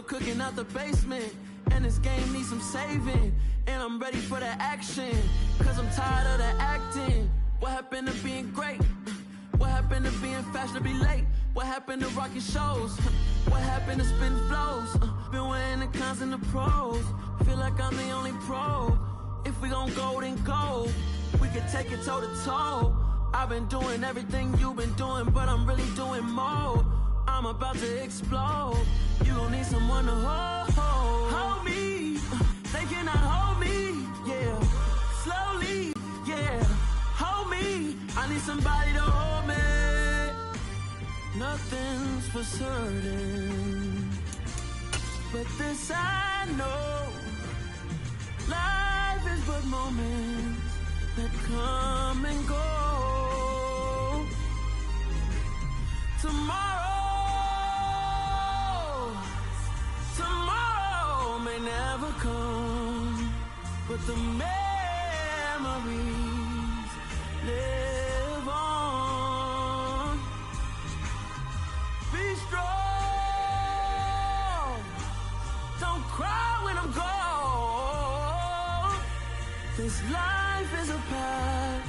still cooking out the basement, and this game needs some saving. And I'm ready for the action, cause I'm tired of the acting. What happened to being great? What happened to being fashionably late? What happened to rocking shows? What happened to spinning flows? Been wearing the cons and the pros. Feel like I'm the only pro. If we gon' go, then go. We could take it toe to toe. I've been doing everything you've been doing, but I'm really doing more. I'm about to explode. You gon' need someone to hold me. They cannot hold me, yeah. Slowly, yeah. Hold me. I need somebody to hold me. Nothing's for certain, but this I know. Life is but moments that come and go. Tomorrow may never come, but the memories live on. Be strong, don't cry when I'm gone. This life is a path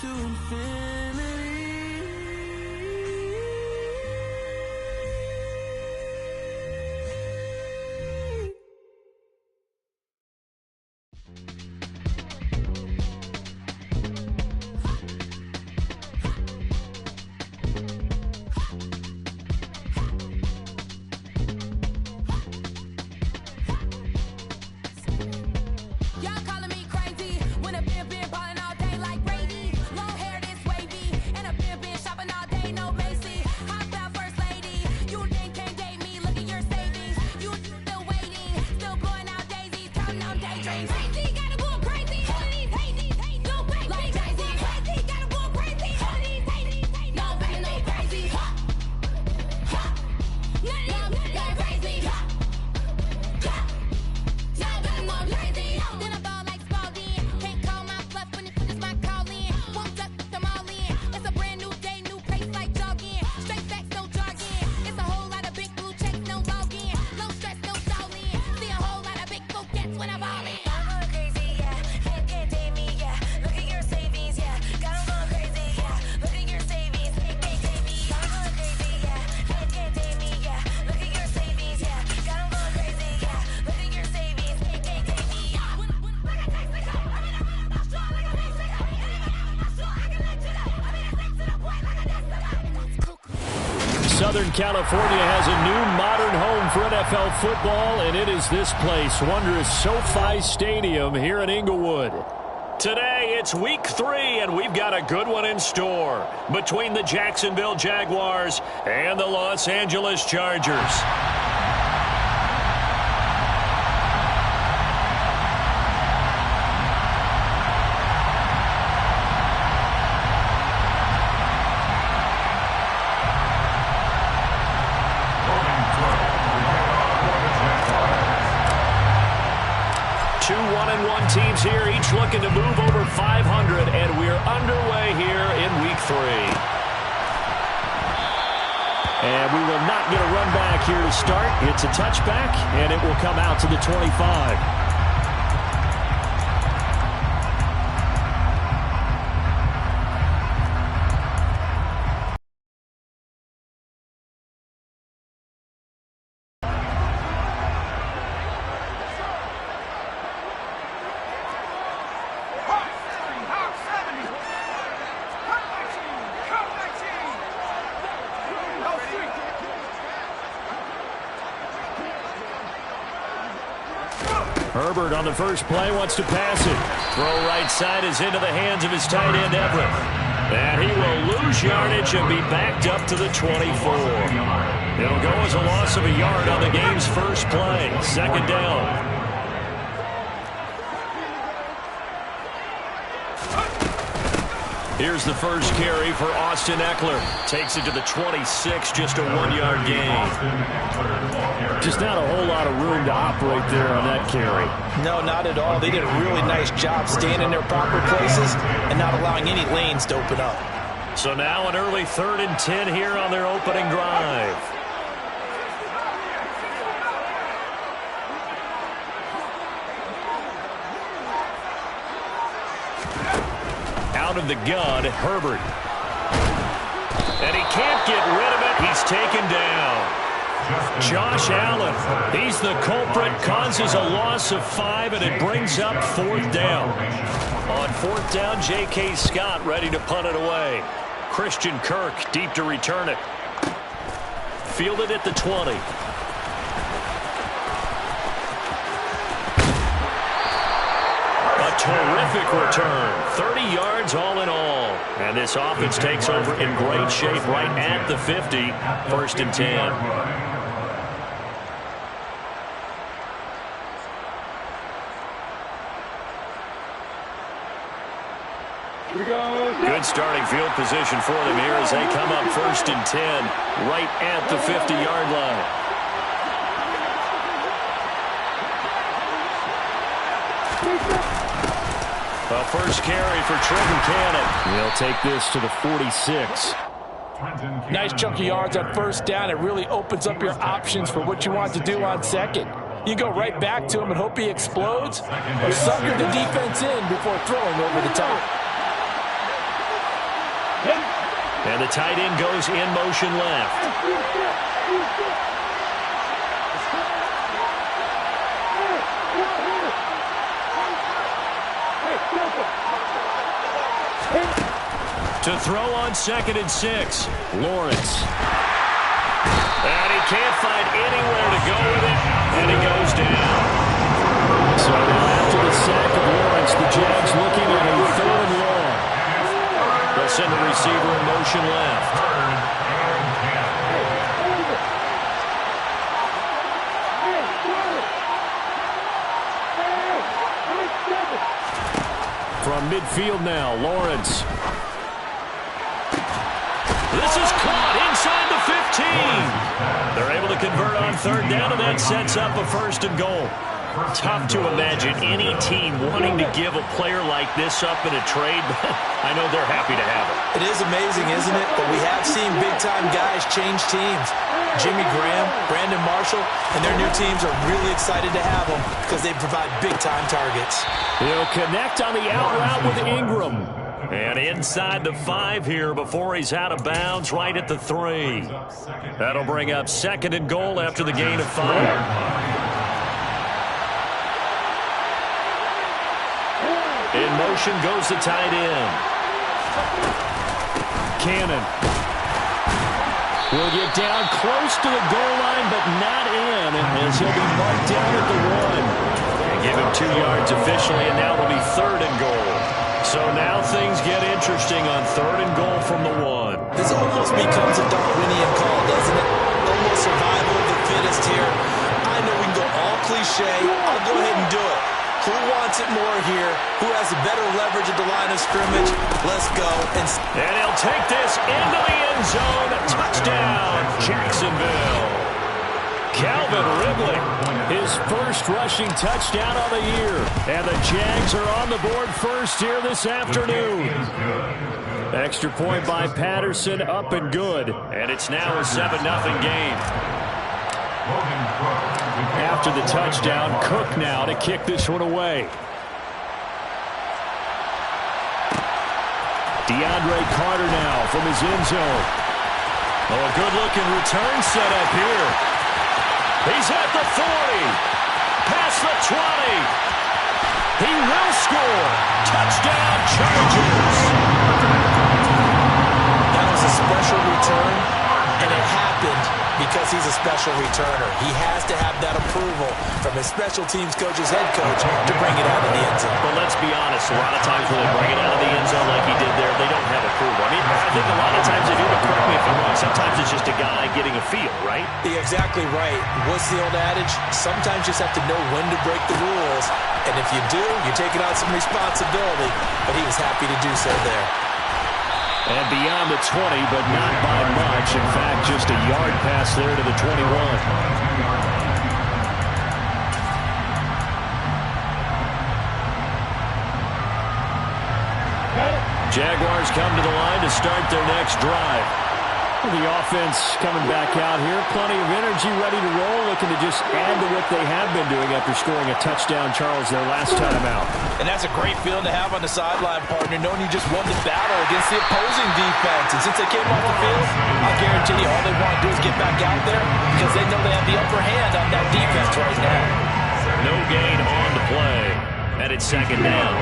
to infinity. Southern California has a new modern home for NFL football, and it is this place, wondrous SoFi Stadium here in Inglewood. Today, it's Week 3, and we've got a good one in store between the Jacksonville Jaguars and the Los Angeles Chargers. 2 1-1 teams here, each looking to move over 500, and we're underway here in Week 3. And we will not get a run back here to start. It's a touchback, and it will come out to the 25. Herbert on the first play wants to pass it. Throw right side is into the hands of his tight end, Everett. And he will lose yardage and be backed up to the 24. It'll go as a loss of a yard on the game's first play. Second down. Here's the first carry for Austin Eckler. Takes it to the 26, just a 1-yard gain. Just not a whole lot of room to operate there on that carry. No, not at all. They did a really nice job staying in their proper places and not allowing any lanes to open up. So now an early 3rd and 10 here on their opening drive. of the gun, Herbert. And he can't get rid of it. He's taken down. Josh Allen, he's the culprit, causes a loss of 5, and it brings up 4th down. On 4th down, J.K. Scott ready to punt it away. Christian Kirk deep to return it. Fielded at the 20. A terrific return. 30 yards all in all. And this offense takes over in great shape right at the 50. 1st and 10. Good starting field position for them here as they come up 1st and 10 right at the 50-yard line. A first carry for Trenton Cannon. He'll take this to the 46. Nice chunk of yards on 1st down. It really opens up your options for what you want to do on 2nd. You go right back to him and hope he explodes, or sucker the defense in before throwing over the top. And the tight end goes in motion left. To throw on 2nd and 6, Lawrence. And he can't find anywhere to go with it, and he goes down. So now after the sack of Lawrence, the Jags looking at a 3rd and long. They'll send the receiver in motion left. From midfield now, Lawrence. This is caught inside the 15. They're able to convert on 3rd down, and that sets up a 1st and goal. Tough to imagine any team wanting to give a player like this up in a trade, but I know they're happy to have it. It is amazing, isn't it? But we have seen big-time guys change teams. Jimmy Graham, Brandon Marshall, and their new teams are really excited to have them because they provide big-time targets. He'll connect on the out route with Ingram. And inside the 5 here before he's out of bounds right at the 3. That'll bring up 2nd and goal after the gain of 5. In motion goes the tight end. Cannon will get down close to the goal line, but not in, as he'll be marked down at the 1. And give him 2 yards officially, and now it'll be 3rd and goal. So now things get interesting on 3rd and goal from the 1. This almost becomes a Darwinian call, doesn't it? Almost survival of the fittest here. I know we can go all cliche. I'll go ahead and do it. Who wants it more here? Who has the better leverage at the line of scrimmage? Let's go. And he'll take this into the end zone. Touchdown, Jacksonville. Calvin Ridley, his first rushing touchdown of the year. And the Jags are on the board first here this afternoon. Extra point by Patterson, up and good. And it's now a 7-0 game. After the touchdown, Cook now to kick this one away. DeAndre Carter now from his end zone. Oh, a good-looking return set up here. He's at the 40. Past the 20. He will score. Touchdown, Chargers. That was a special return, and it happened because he's a special returner. He has to have that approval from his special teams coach's head coach to bring it out of the end zone. But let's be honest, a lot of times when they bring it out of the end zone like he did there, they don't have approval. I mean, I think a lot of times they do, but correct me if I'm wrong, sometimes it's just a guy getting a feel, right? You're exactly right. What's the old adage? Sometimes you just have to know when to break the rules, and if you do, you're taking on some responsibility, but he was happy to do so there. And beyond the 20, but not by much. In fact, just a yard pass there to the 21. Jaguars come to the line to start their next drive. The offense coming back out here. Plenty of energy, ready to roll, looking to just add to what they have been doing after scoring a touchdown, Charles, their last time out. And that's a great feeling to have on the sideline, partner, knowing you just won the battle against the opposing defense. And since they came off the field, I'll guarantee you all they want to do is get back out there because they know they have the upper hand on that defense right now. No gain on the play. And it's second down.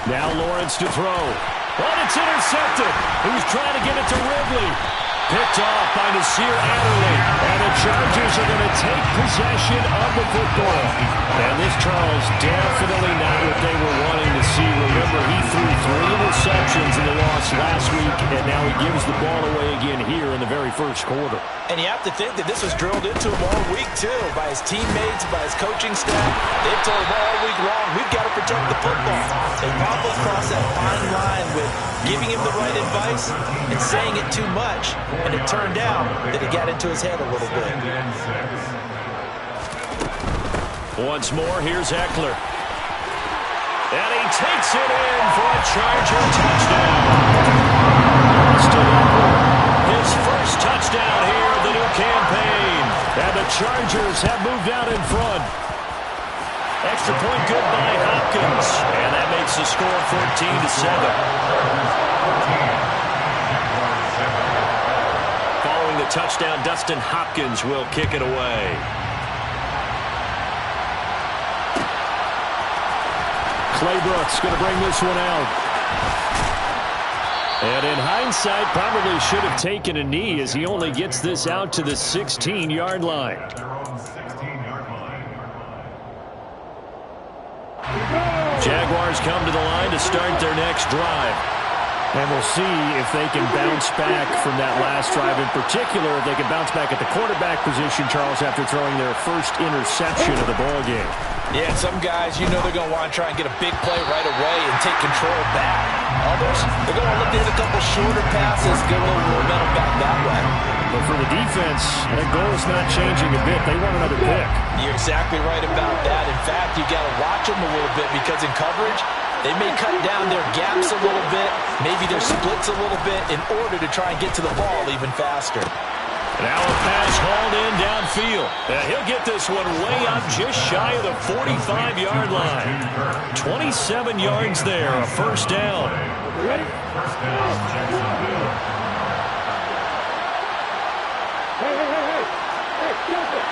Now Lawrence to throw. But it's intercepted. He was trying to get it to Ridley. Picked off by Nasir Adderley. And the Chargers are going to take possession of the football. And this, Charles, definitely not what they were wanting to see. Remember, he threw 3 interceptions in the loss last week, and now he gives the ball away again here in the very first quarter. And you have to think that this was drilled into him all week, too, by his teammates, by his coaching staff. They've told him all week long, we've got to protect the football. They probably crossed that fine line with giving him the right advice and saying it too much. And it turned out that it got into his head a little bit. Once more, here's Eckler. And he takes it in for a Charger touchdown. Austin Eckler, his first touchdown here of the new campaign. And the Chargers have moved out in front. Extra point good by Hopkins. And that makes the score 14-7. Following the touchdown, Dustin Hopkins will kick it away. Claybrook's going to bring this one out. And in hindsight, probably should have taken a knee as he only gets this out to the 16-yard line. Jaguars come to the line to start their next drive. And we'll see if they can bounce back from that last drive. In particular, if they can bounce back at the quarterback position, Charles, after throwing their first interception of the ballgame. Yeah, some guys, you know they're going to want to try and get a big play right away and take control back. Others, they're going to look to hit a couple shorter passes, get a little momentum back that way. But for the defense, that goal is not changing a bit. They want another pick. You're exactly right about that. In fact, you got to watch them a little bit because in coverage, they may cut down their gaps a little bit, maybe their splits a little bit in order to try and get to the ball even faster. Now a pass hauled in downfield. He'll get this one way up just shy of the 45-yard line. 27 yards there, a first down. Ready? First down, Jacksonville. Hey, stop it.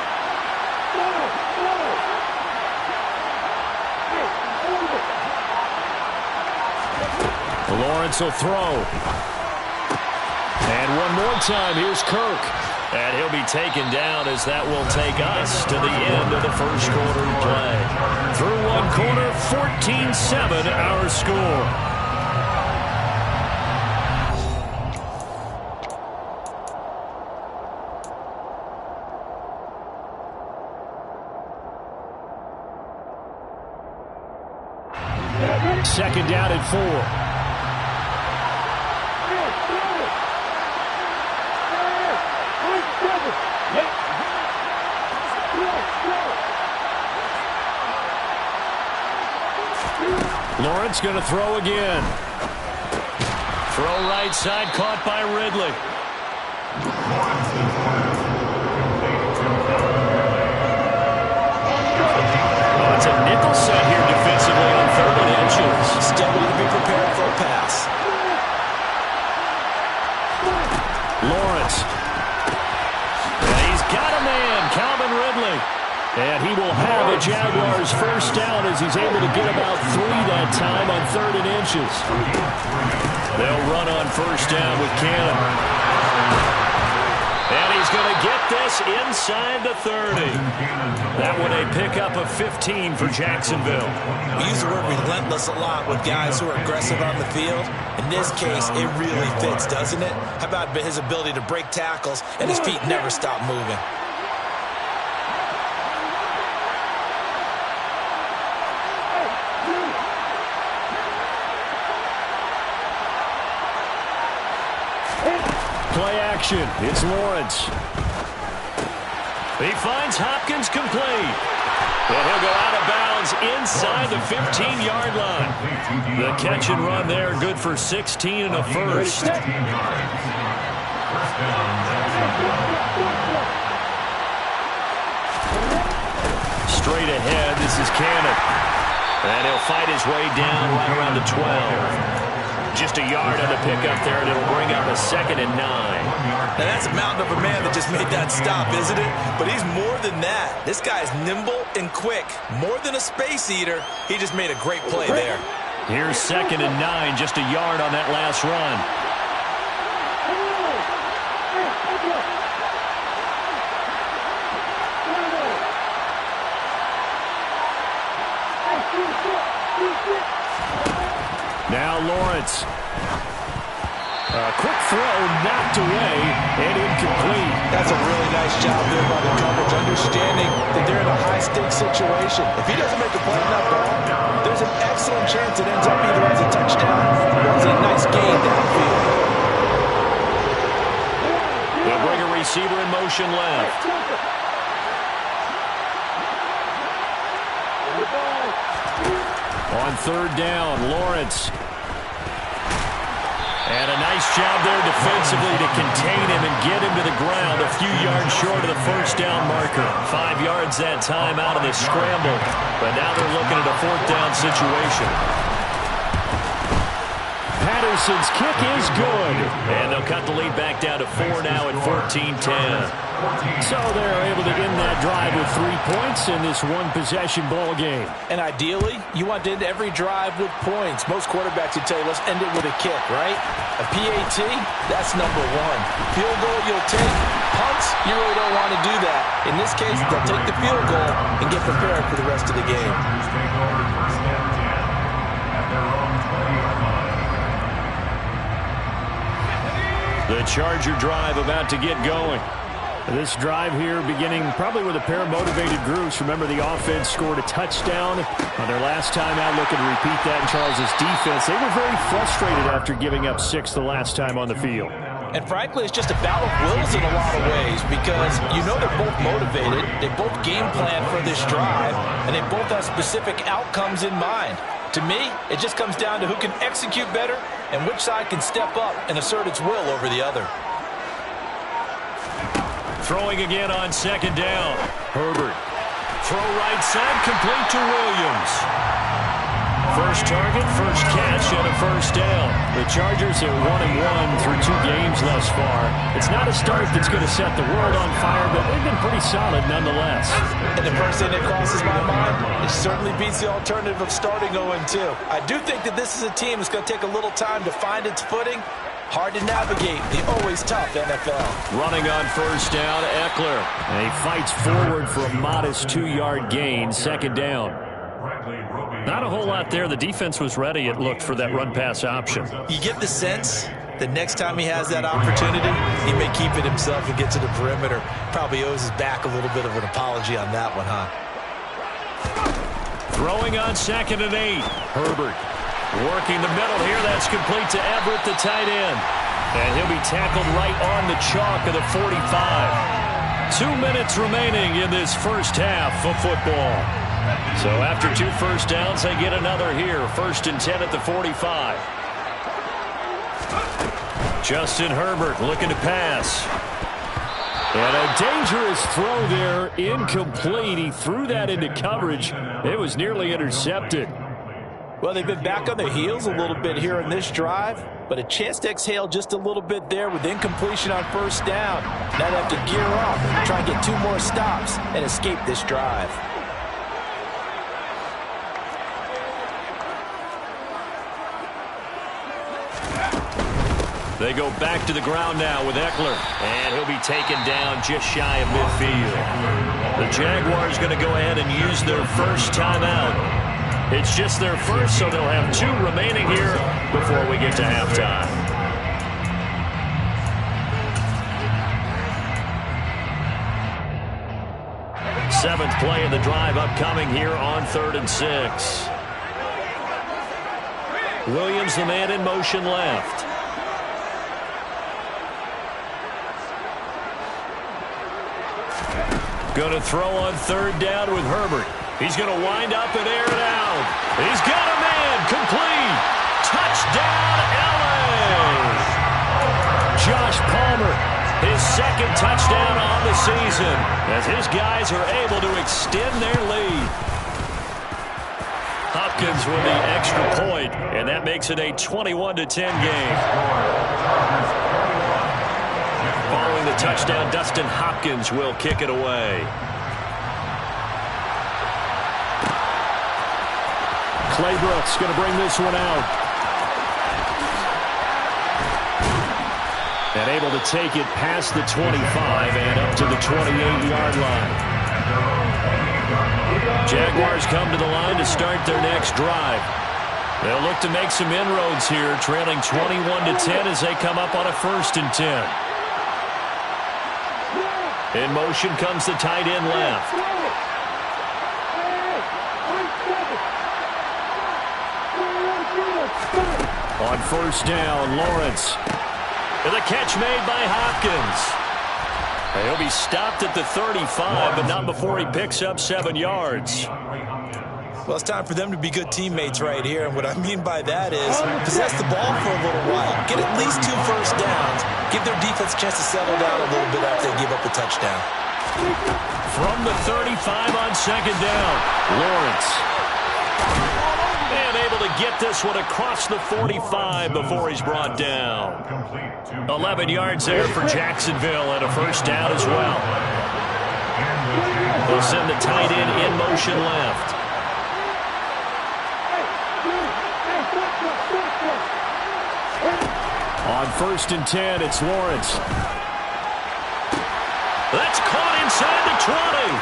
Lawrence will throw. And one more time, here's Kirk. And he'll be taken down as that will take us to the end of the first quarter play. Through one quarter, 14-7 our score. Second down and 4. Lawrence going to throw again. Throw right side, caught by Ridley. Oh, it's a nickel set here defensively on 3rd and inches. Still want to be prepared for a pass. Lawrence. And he's got a man, Calvin Ridley. And he will have a Jaguars first down as he's able to get about 3 that time on 3rd and inches. They'll run on first down with Cannon. And he's going to get this inside the 30. That one a pickup of 15 for Jacksonville. We use the word relentless a lot with guys who are aggressive on the field. In this case, it really fits, doesn't it? How about his ability to break tackles and his feet never stop moving? Play action. It's Lawrence. He finds Hopkins complete. And he'll go out of bounds inside the 15-yard line. The catch and run there, good for 16 and a first. Straight ahead, this is Cannon. And he'll fight his way down right around the 12. Just a yard on the pickup there, and it'll bring up a 2nd and 9. Now that's a mountain of a man that just made that stop, isn't it? But he's more than that. This guy's nimble and quick. More than a space eater, he just made a great play there. Here's 2nd and 9, just a yard on that last run. Now Lawrence. A quick throw knocked away and incomplete. That's a really nice job there by the coverage, understanding that they're in a high-stakes situation. If he doesn't make a play on that ball, there's an excellent chance it ends up either as a touchdown or as a nice gain downfield. They'll bring a receiver in motion left. On 3rd down, Lawrence. And a nice job there defensively to contain him and get him to the ground a few yards short of the 1st down marker. 5 yards that time out of the scramble. But now they're looking at a 4th down situation. Patterson's kick is good. And they'll cut the lead back down to 4 now at 14-10. So they're able to end that drive with 3 points in this one-possession ball game. And ideally, you want to end every drive with points. Most quarterbacks would tell you, let's end it with a kick, right? A PAT, that's number 1. Field goal, you'll take. Punts, you really don't want to do that. In this case, they'll take the field goal and get prepared for the rest of the game. The Charger drive about to get going. This drive here beginning probably with a pair of motivated groups. Remember, the offense scored a touchdown on their last time out, looking to repeat that in Charles' defense. They were very frustrated after giving up 6 the last time on the field. And frankly, it's just a battle of wills in a lot of ways because you know they're both motivated, they both game plan for this drive, and they both have specific outcomes in mind. To me, it just comes down to who can execute better and which side can step up and assert its will over the other. Throwing again on 2nd down. Herbert. Throw right side, complete to Williams. First target, first catch, and a 1st down. The Chargers are 1-1 through 2 games thus far. It's not a start that's going to set the world on fire, but they've been pretty solid nonetheless. And the first thing that crosses my mind, it certainly beats the alternative of starting 0-2. I do think that this is a team that's going to take a little time to find its footing. Hard to navigate the always tough NFL. Running on 1st down, Eckler. And he fights forward for a modest 2-yard gain, 2nd down. Not a whole lot there. The defense was ready, it looked, for that run-pass option. You get the sense the next time he has that opportunity, he may keep it himself and get to the perimeter. Probably owes his back a little bit of an apology on that one, huh? Throwing on 2nd and 8. Herbert. Working the middle here. That's complete to Everett, the tight end. And he'll be tackled right on the chalk of the 45. 2 minutes remaining in this first half of football. So after 2 first downs, they get another here. 1st and 10 at the 45. Justin Herbert looking to pass. And a dangerous throw there. Incomplete. He threw that into coverage. It was nearly intercepted. Well, they've been back on their heels a little bit here in this drive, but a chance to exhale just a little bit there with incompletion on 1st down. Now they have to gear up, try and get 2 more stops, and escape this drive. They go back to the ground now with Eckler, and he'll be taken down just shy of midfield. The Jaguars going to go ahead and use their first timeout. It's just their first, so they'll have 2 remaining here before we get to halftime. Seventh play of the drive upcoming here on 3rd and 6. Williams, the man in motion left. Going to throw on third down with Herbert. He's going to wind up and air it out. He's got a man. Complete. Touchdown, LA. Josh Palmer, his second touchdown on the season, as his guys are able to extend their lead. Hopkins with the extra point, and that makes it a 21-10 game. Following the touchdown, Dustin Hopkins will kick it away. Clay Brooks going to bring this one out. And able to take it past the 25 and up to the 28-yard line. Jaguars come to the line to start their next drive. They'll look to make some inroads here, trailing 21-10 as they come up on a 1st and 10. In motion comes the tight end left. On 1st down, Lawrence. And the catch made by Hopkins. He'll be stopped at the 35, but not before he picks up 7 yards. Well, it's time for them to be good teammates right here. And what I mean by that is possess the ball for a little while. Get at least 2 first downs. Give their defense a chance to settle down a little bit after they give up a touchdown. From the 35 on 2nd down, Lawrence. And able to get this one across the 45 before he's brought down. 11 yards there for Jacksonville and a 1st down as well. They'll send the tight end in motion left. On 1st and 10, it's Lawrence. That's caught inside the 20.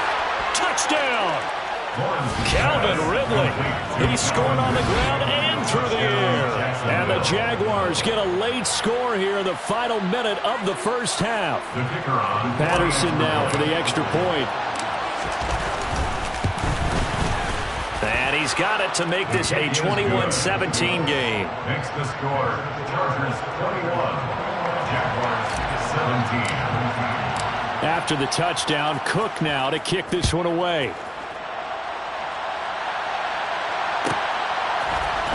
Touchdown. Calvin Ridley. He scored on the ground and through the air. And the Jaguars get a late score here in the final minute of the 1st half. Patterson now for the extra point. And he's got it to make this a 21-17 game. Makes the score. Chargers 21. Jaguars 17. After the touchdown, Cook now to kick this one away.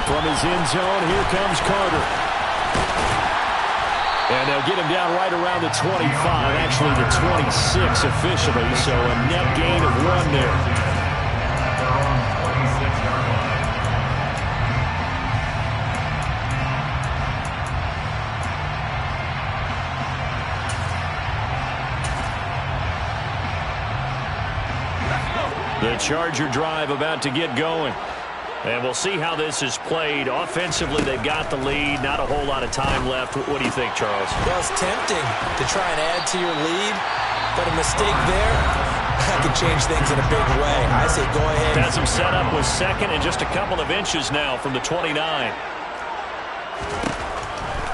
From his end zone, here comes Carter. And they'll get him down right around the 25, actually the 26 officially, so a net gain of 1 there. The Charger drive about to get going. And we'll see how this is played. Offensively, they've got the lead. Not a whole lot of time left. What do you think, Charles? Well, it's tempting to try and add to your lead, but a mistake there, that could change things in a big way. I say go ahead. Has him set up with 2nd and just a couple of inches now from the 29.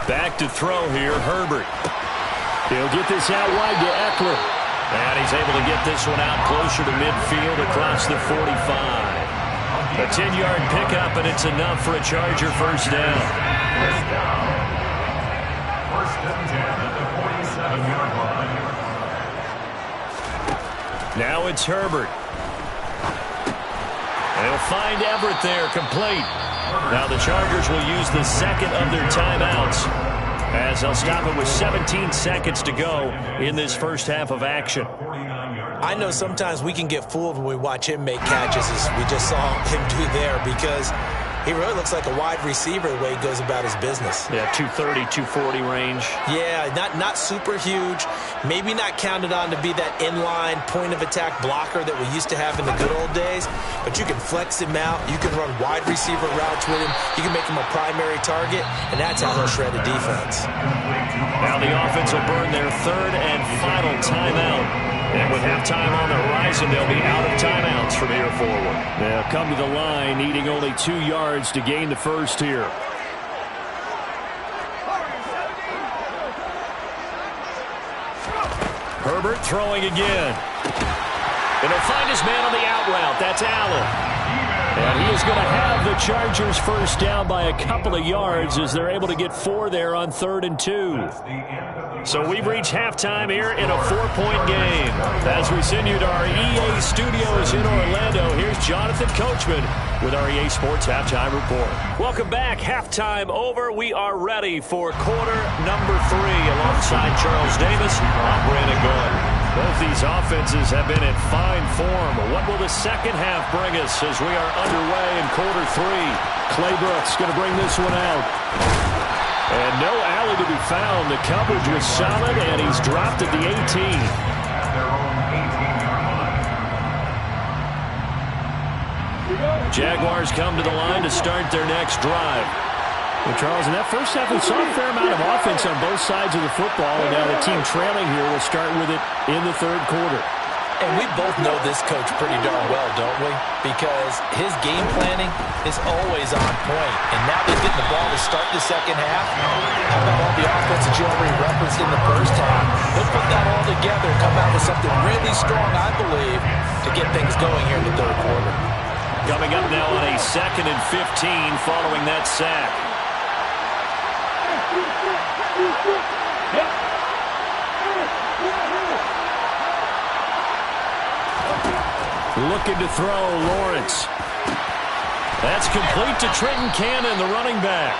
Back to throw here, Herbert. He'll get this out wide to Eckler. And he's able to get this one out closer to midfield across the 45. A 10-yard pickup, and it's enough for a Charger 1st down. 1st down. 1st and 10 at the 47-yard line. Now it's Herbert. They'll find Everett there, complete. Now the Chargers will use the 2nd of their timeouts, as they'll stop it with 17 seconds to go in this 1st half of action. I know sometimes we can get fooled when we watch him make catches, as we just saw him do there, because he really looks like a wide receiver the way he goes about his business. Yeah, 230, 240 range. Yeah, not super huge. Maybe not counted on to be that inline point-of-attack blocker that we used to have in the good old days, but you can flex him out. You can run wide receiver routes with him. You can make him a primary target, and that's how he'll shred the defense. Now the offense will burn their 3rd and final timeout. And with halftime on the horizon, they'll be out of timeouts from here forward. They'll come to the line, needing only 2 yards to gain the 1st here. Herbert throwing again. And he'll find his man on the out route. That's Allen. And he is going to have the Chargers first down by a couple of yards as they're able to get 4 there on 3rd and 2. So we've reached halftime here in a 4-point game. As we send you to our EA studios in Orlando, here's Jonathan Coachman with our EA Sports Halftime Report. Welcome back. Halftime over. We are ready for quarter number 3 alongside Charles Davis. I'm Brandon Gaudin. Both these offenses have been in fine form. What will the second half bring us as we are underway in quarter 3? Clay Brooks going to bring this one out. And no alley to be found. The coverage was solid, and he's dropped at the 18. Jaguars come to the line to start their next drive. Well, Charles, in that first half, we saw a fair amount of offense on both sides of the football, and now the team trailing here will start with it in the 3rd quarter. And we both know this coach pretty darn well, don't we? Because his game planning is always on point. And now they're getting the ball to start the second half. How about all the offense that you already referenced in the first half? He'll put that all together and come out with something really strong, I believe, to get things going here in the 3rd quarter. Coming up now on a 2nd and 15 following that sack. Looking to throw, Lawrence. That's complete to Trenton Cannon, the running back.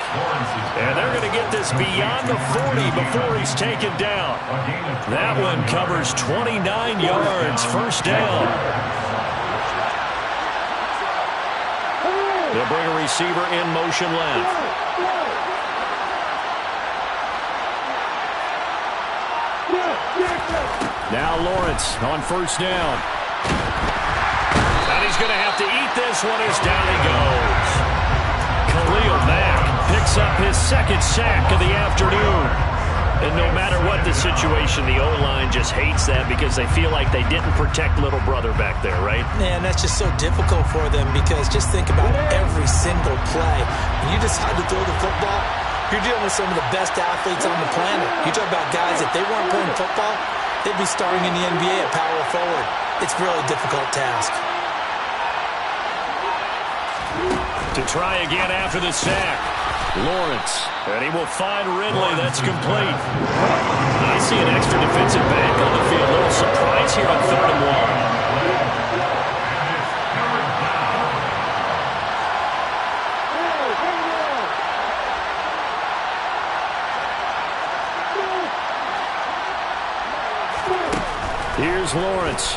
And they're going to get this beyond the 40 before he's taken down. That one covers 29 yards, first down. They'll bring a receiver in motion left. Now Lawrence on first down. And he's going to have to eat this one as down he goes. Khalil Mack picks up his 2nd sack of the afternoon. And no matter what the situation, the O-line just hates that because they feel like they didn't protect little brother back there, right? Man, that's just so difficult for them because just think about every single play. When you decide to throw the football, you're dealing with some of the best athletes on the planet. You talk about guys, if they weren't playing football, they'd be starring in the NBA at power forward. It's a really difficult task. To try again after the sack. Lawrence. And he will find Ridley. That's complete. I see an extra defensive back on the field. A little surprise here on 3rd and 1. Here's Lawrence.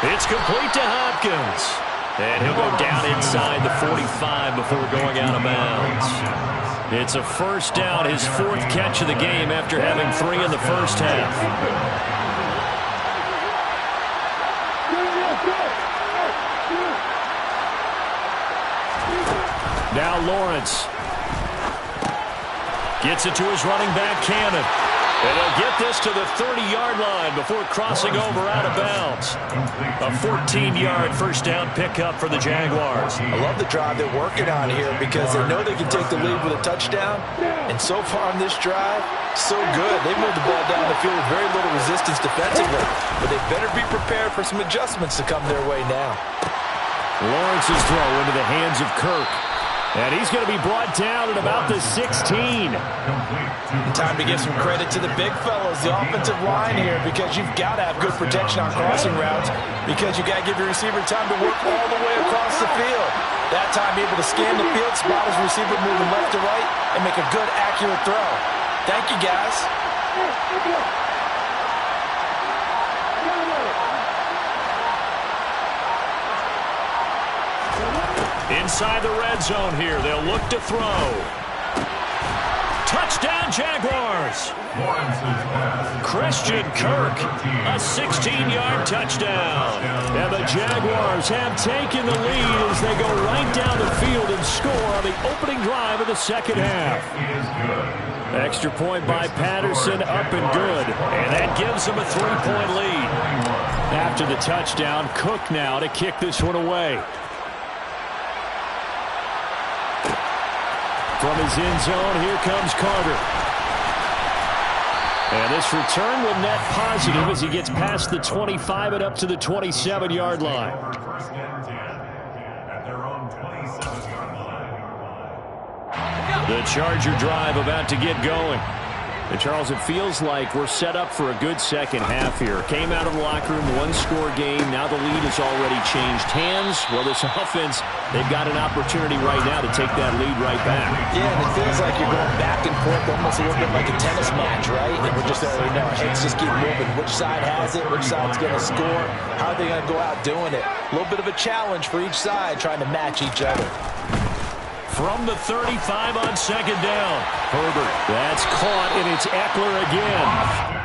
It's complete to Hopkins. And he'll go down inside the 45 before going out of bounds. It's a first down, his 4th catch of the game after having 3 in the first half. Now Lawrence gets it to his running back, Cannon. And he'll get this to the 30-yard line before crossing over out of bounds. A 14-yard first down pickup for the Jaguars. I love the drive they're working on here because they know they can take the lead with a touchdown. And so far on this drive, so good. They moved the ball down the field with very little resistance defensively. But they better be prepared for some adjustments to come their way now. Lawrence's throw into the hands of Kirk. And he's going to be brought down at about the 16. Time to give some credit to the big fellas, the offensive line here, because you've got to have good protection on crossing routes because you've got to give your receiver time to work all the way across the field. That time able to scan the field, spot his receiver moving left to right, and make a good, accurate throw. Thank you, guys. Inside the red zone here, they'll look to throw. Touchdown, Jaguars! Christian Kirk, a 16-yard touchdown. And the Jaguars have taken the lead as they go right down the field and score on the opening drive of the second half. Extra point by Patterson, up and good. And that gives them a 3-point lead. After the touchdown, Cook now to kick this one away. From his end zone, here comes Carter. And this return will net positive as he gets past the 25 and up to the 27-yard line. First and 10 at their own 27-yard line. The Charger drive about to get going. And Charles, it feels like we're set up for a good second half here. Came out of the locker room, one-score game. Now the lead has already changed hands. Well, this offense, they've got an opportunity right now to take that lead right back. Yeah, and it feels like you're going back and forth, almost a little bit like a tennis match, right? And we're just already know our heads just keep moving. Which side has it? Which side's going to score? How are they going to go out doing it? A little bit of a challenge for each side, trying to match each other. From the 35 on second down. Herbert, that's caught, and it's Eckler again.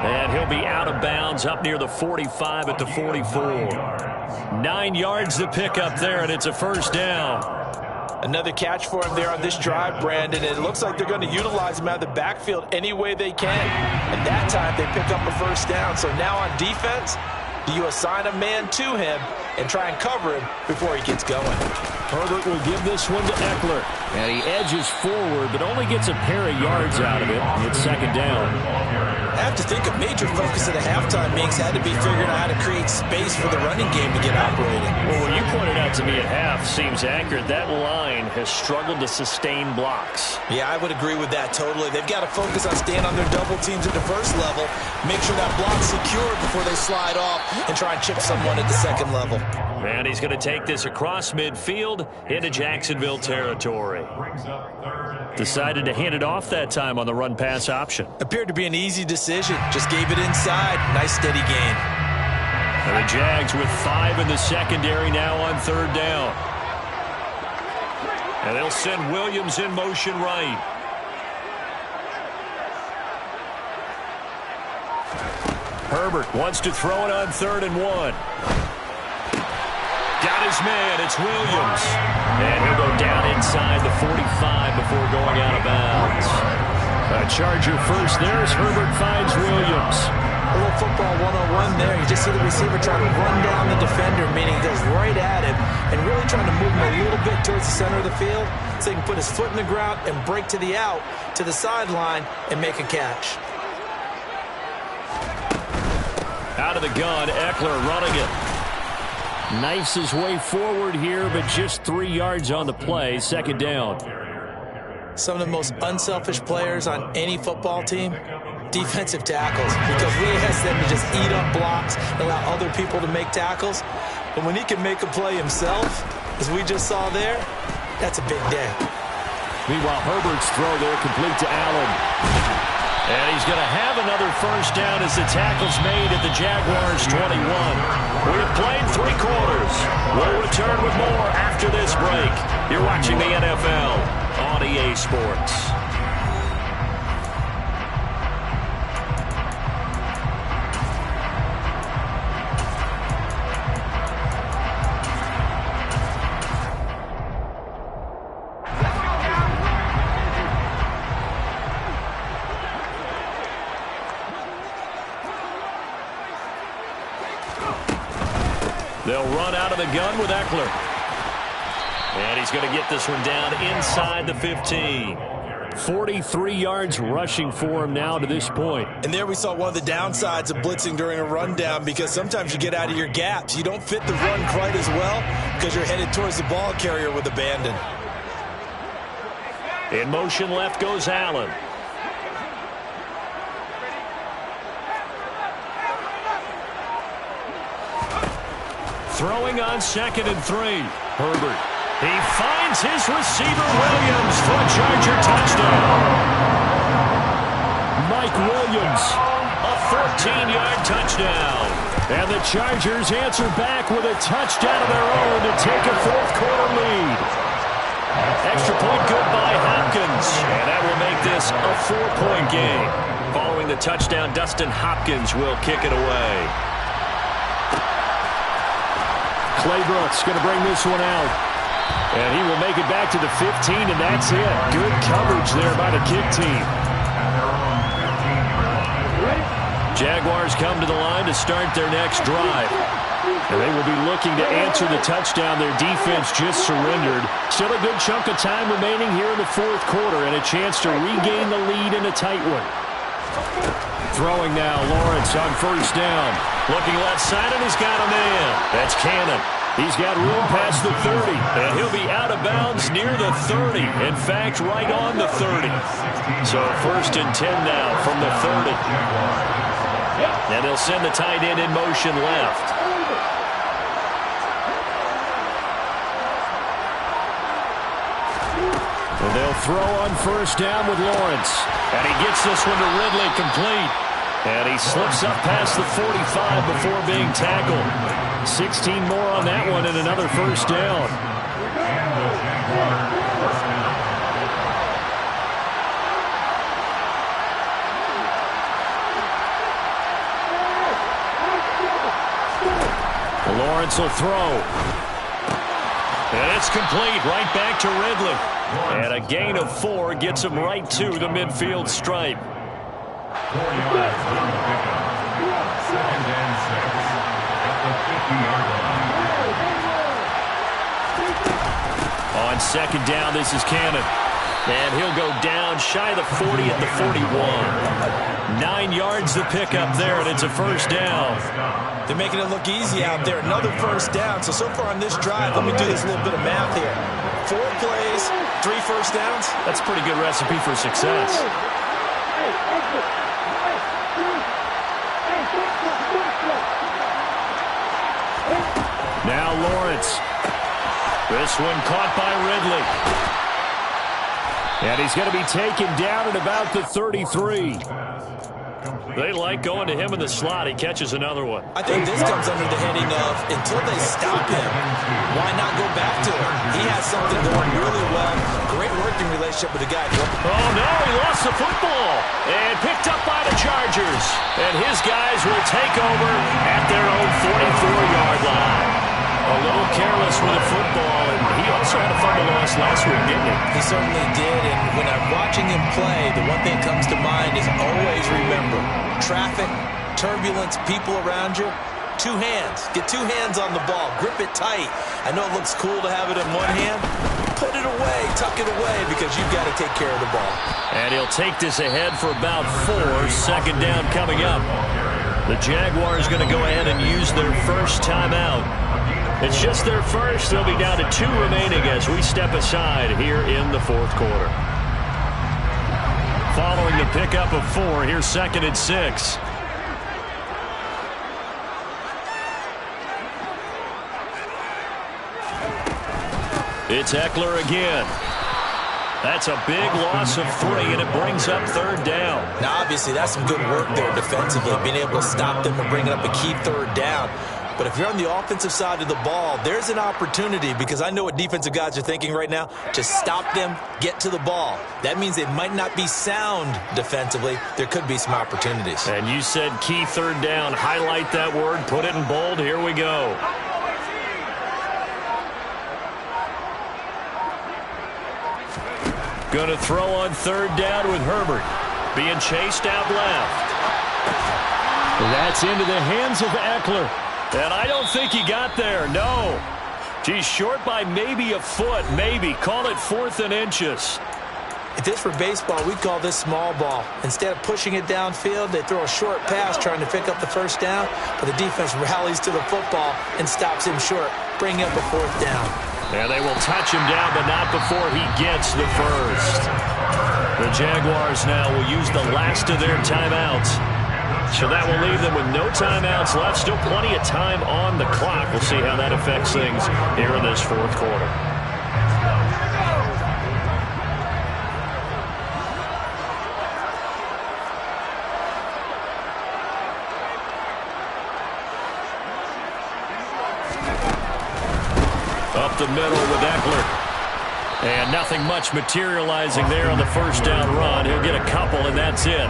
And he'll be out of bounds up near the 45 at the 44. 9 yards to pick up there, and it's a first down. Another catch for him there on this drive, Brandon. And it looks like they're going to utilize him out of the backfield any way they can. And that time they pick up a first down. So now on defense, do you assign a man to him and try and cover him before he gets going? Herbert will give this one to Eckler. And he edges forward, but only gets a pair of yards out of it. It's second down. I have to think a major focus of the halftime mix had to be figuring out how to create space for the running game to get operating. Well, what you pointed out to me at half seems accurate. That line has struggled to sustain blocks. Yeah, I would agree with that totally. They've got to focus on staying on their double teams at the first level, make sure that block's secured before they slide off, and try and chip someone at the second level. And he's going to take this across midfield into Jacksonville territory. Decided to hand it off that time on the run-pass option. Appeared to be an easy decision. Just gave it inside. Nice steady gain. And the Jags with 5 in the secondary now on third down. And they'll send Williams in motion right. Herbert wants to throw it on 3rd and 1. Got his man. It's Williams. And he'll go down inside the 45 before going out of bounds. A Charger first there as Herbert finds Williams. A little football 101 there. You just see the receiver trying to run down the defender, meaning he goes right at him and really trying to move him a little bit towards the center of the field so he can put his foot in the ground and break to the out, to the sideline, and make a catch. Out of the gun, Eckler running it. Knifes his way forward here, but just 3 yards on the play. Second down. Some of the most unselfish players on any football team, defensive tackles, because we ask them to just eat up blocks, allow other people to make tackles. But when he can make a play himself, as we just saw there, that's a big day. Meanwhile, Herbert's throw there complete to Allen. And he's going to have another first down as the tackle's made at the Jaguars' 21. We've played 3 quarters. We'll return with more after this break. You're watching the NFL on EA Sports. They'll run out of the gun with Eckler. And he's going to get this one down inside the 15. 43 yards rushing for him now to this point. And there we saw one of the downsides of blitzing during a rundown, because sometimes you get out of your gaps. You don't fit the run quite as well because you're headed towards the ball carrier with abandon. In motion left goes Allen. Throwing on 2nd and 3. Herbert. He finds his receiver, Williams, for a Charger touchdown. Mike Williams, a 14-yard touchdown. And the Chargers answer back with a touchdown of their own to take a 4th-quarter lead. Extra point good by Hopkins. And that will make this a 4-point game. Following the touchdown, Dustin Hopkins will kick it away. Claybrooks going to bring this one out. And he will make it back to the 15, and that's it. Good coverage there by the kick team. Jaguars come to the line to start their next drive. And they will be looking to answer the touchdown their defense just surrendered. Still a good chunk of time remaining here in the 4th quarter, and a chance to regain the lead in a tight one. Throwing now, Lawrence on first down. Looking left side, and he's got a man. That's Cannon. He's got room past the 30, and he'll be out of bounds near the 30. In fact, right on the 30. So 1st and 10 now from the 30. And they'll send the tight end in motion left. And they'll throw on first down with Lawrence. And he gets this one to Ridley complete. And he slips up past the 45 before being tackled. 16 more on that one and another first down. Lawrence will throw. And it's complete right back to Ridley. And a gain of 4 gets him right to the midfield stripe. 4 yards on the pickup. 2nd and 6 at the 50-yard line. On 2nd down, this is Cannon. And he'll go down shy of the 40 at the 41. 9 yards the pickup there, and it's a first down. They're making it look easy out there. Another first down. So far on this drive, let me do this little bit of math here. 4 plays, 3 first downs. That's a pretty good recipe for success. Now Lawrence. This one caught by Ridley. And he's going to be taken down at about the 33. They like going to him in the slot. He catches another one. I think this comes under the heading of until they stop him, why not go back to him? He has something going really well. Great working relationship with the guy. Oh, no, he lost the football. And picked up by the Chargers. And his guys will take over at their own 44-yard line. A little careless with the football, and he also had a fumble loss last week, didn't he? He certainly did, and when I'm watching him play, the one thing that comes to mind is always remember, traffic, turbulence, people around you, 2 hands. Get 2 hands on the ball. Grip it tight. I know it looks cool to have it in one hand. Put it away, tuck it away, because you've got to take care of the ball. And he'll take this ahead for about 4. 2nd down coming up. The Jaguars going to go ahead and use their first timeout. It's just their first. They'll be down to 2 remaining as we step aside here in the 4th quarter. Following the pickup of 4, here's 2nd and 6. It's Eckler again. That's a big loss of 3, and it brings up 3rd down. Now, obviously, that's some good work there defensively, being able to stop them and bringing up a key 3rd down. But if you're on the offensive side of the ball, there's an opportunity, because I know what defensive guys are thinking right now. Just stop them, get to the ball. That means they might not be sound defensively. There could be some opportunities. And you said key 3rd down. Highlight that word. Put it in bold. Here we go. Going to throw on 3rd down with Herbert. Being chased out left. That's into the hands of Eckler. And I don't think he got there, no. He's short by maybe a foot, maybe. Call it 4th and inches. If this were baseball, we'd call this small ball. Instead of pushing it downfield, they throw a short pass trying to pick up the 1st down, but the defense rallies to the football and stops him short, bringing up a 4th down. And they will touch him down, but not before he gets the 1st. The Jaguars now will use the last of their timeouts. So that will leave them with no timeouts left. Still plenty of time on the clock. We'll see how that affects things here in this 4th quarter. Up the middle with Eckler. And nothing much materializing there on the 1st down run. He'll get a couple, and that's it.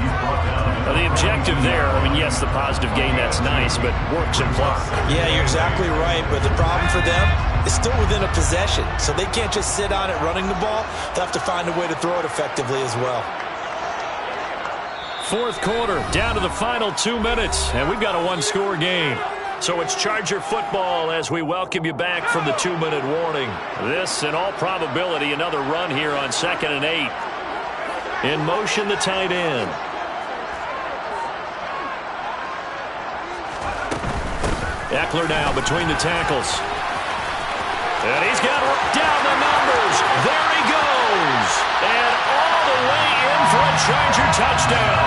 Now, the objective there, I mean, yes, the positive gain, that's nice, but works and clock. Yeah, you're exactly right, but the problem for them is still within a possession, so they can't just sit on it running the ball. They'll have to find a way to throw it effectively as well. 4th quarter, down to the final 2 minutes, and we've got a 1-score game. So it's Charger football as we welcome you back from the 2-minute warning. This, in all probability, another run here on 2nd and 8. In motion, the tight end. Eckler now between the tackles. And he's got down the numbers. There he goes. And all the way in for a Charger touchdown.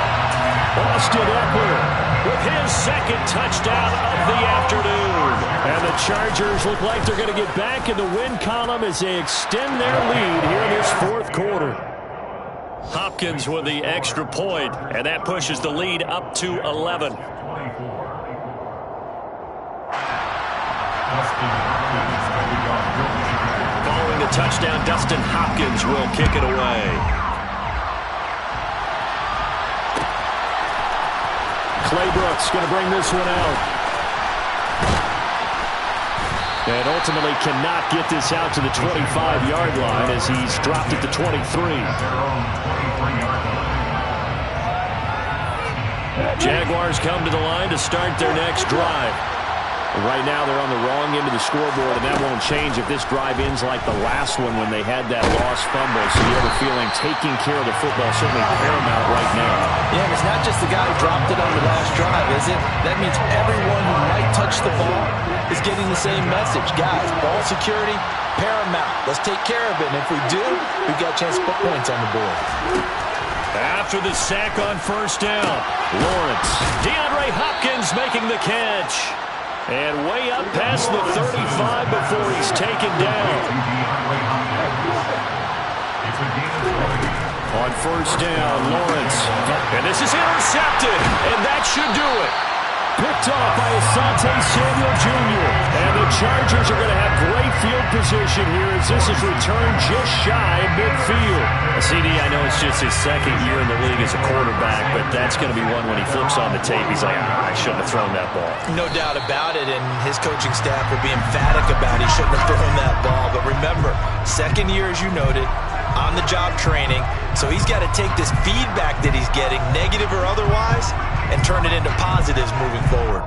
Austin Eckler with his second touchdown of the afternoon. And the Chargers look like they're going to get back in the win column as they extend their lead here in this fourth quarter. Hopkins with the extra point, and that pushes the lead up to 11. Following the touchdown, Dustin Hopkins will kick it away. Clay Brooks going to bring this one out. And ultimately cannot get this out to the 25-yard line as he's dropped at the 23. Jaguars come to the line to start their next drive. Right now they're on the wrong end of the scoreboard, and that won't change if this drive ends like the last one when they had that lost fumble. So you have a feeling taking care of the football is certainly paramount right now. Yeah, and it's not just the guy who dropped it on the last drive, is it? That means everyone who might touch the ball is getting the same message. Guys, ball security, paramount. Let's take care of it, and if we do, we've got a chance to put points on the board. After the sack on first down, Lawrence. DeAndre Hopkins making the catch. And way up past the 35 before he's taken down. On first down, Lawrence. And this is intercepted. And that should do it. Picked off by Asante Samuel Jr. And the Chargers are going to have great field position here as this is returned just shy of midfield. CD, I know it's just his second year in the league as a quarterback, but that's going to be one when he flips on the tape. He's like, I shouldn't have thrown that ball. No doubt about it, and his coaching staff will be emphatic about he shouldn't have thrown that ball. But remember, second year, as you noted, on-the-job training, so he's got to take this feedback that he's getting, negative or otherwise, and turn it into positives moving forward.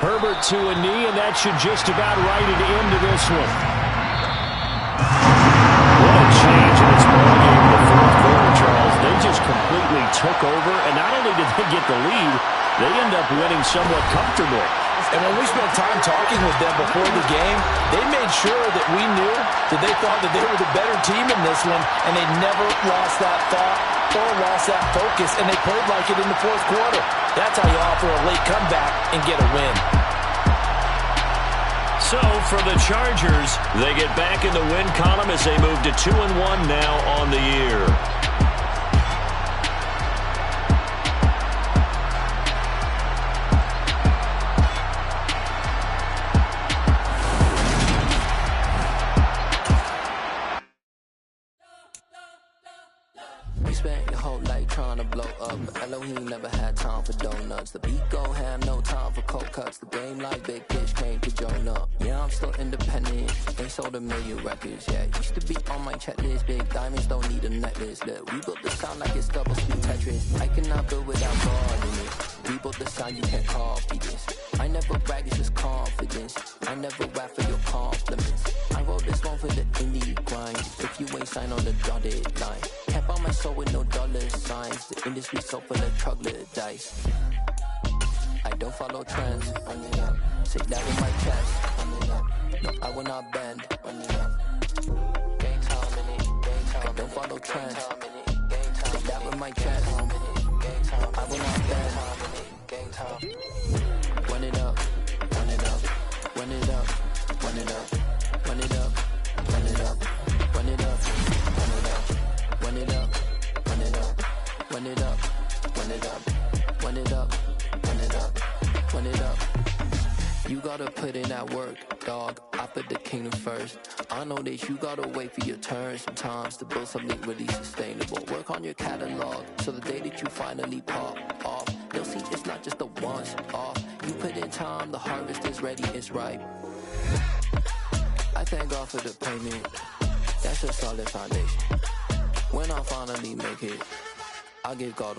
Herbert to a knee, and that should just about write it into this one. What a change in this ballgame in the fourth quarter, Charles. They just completely took over, and not only did they get the lead, they end up winning somewhat comfortably. And when we spent time talking with them before the game, they made sure that we knew that they thought that they were the better team in this one, and they never lost that thought or lost that focus, and they played like it in the fourth quarter. That's how you offer a late comeback and get a win. So for the Chargers, they get back in the win column as they move to 2-1 now on the year. Spent your whole life trying to blow up, but Elohim never had time for donuts. The beat go have no time for cold cuts. The game like big fish came to join up. Yeah, I'm still independent. Ain't sold 1 million records yet. Used to be on my checklist. Big diamonds don't need a necklace. Look, we built the sound like it's double speed Tetris. I cannot build without God in it. We built the sound, you can't copy this. I never brag, it's just confidence. I never rap for your compliments. I wrote this one for the indie grind. If you ain't signed on the dotted line, can't buy my soul with no dollar signs. The industry so full of troglodytes. I don't follow trends. Say that in my chest. No, I will not bend. I don't follow trends. Say that with my chest. I will not bend. Run it up, run it up, run it up, run it up, run it up, run it up, run it up, run it up, run it up, run it up, run it up, run it up, run it up, run it up, run it up. You gotta put in that work, dog. I put the kingdom first. I know that you gotta wait for your turn sometimes to build something really sustainable. Work on your catalog so the day that you finally pop off, they'll see it's not just a once off. You put in time, the harvest is ready, it's ripe. I thank God for the payment. That's a solid foundation. When I finally make it, I give God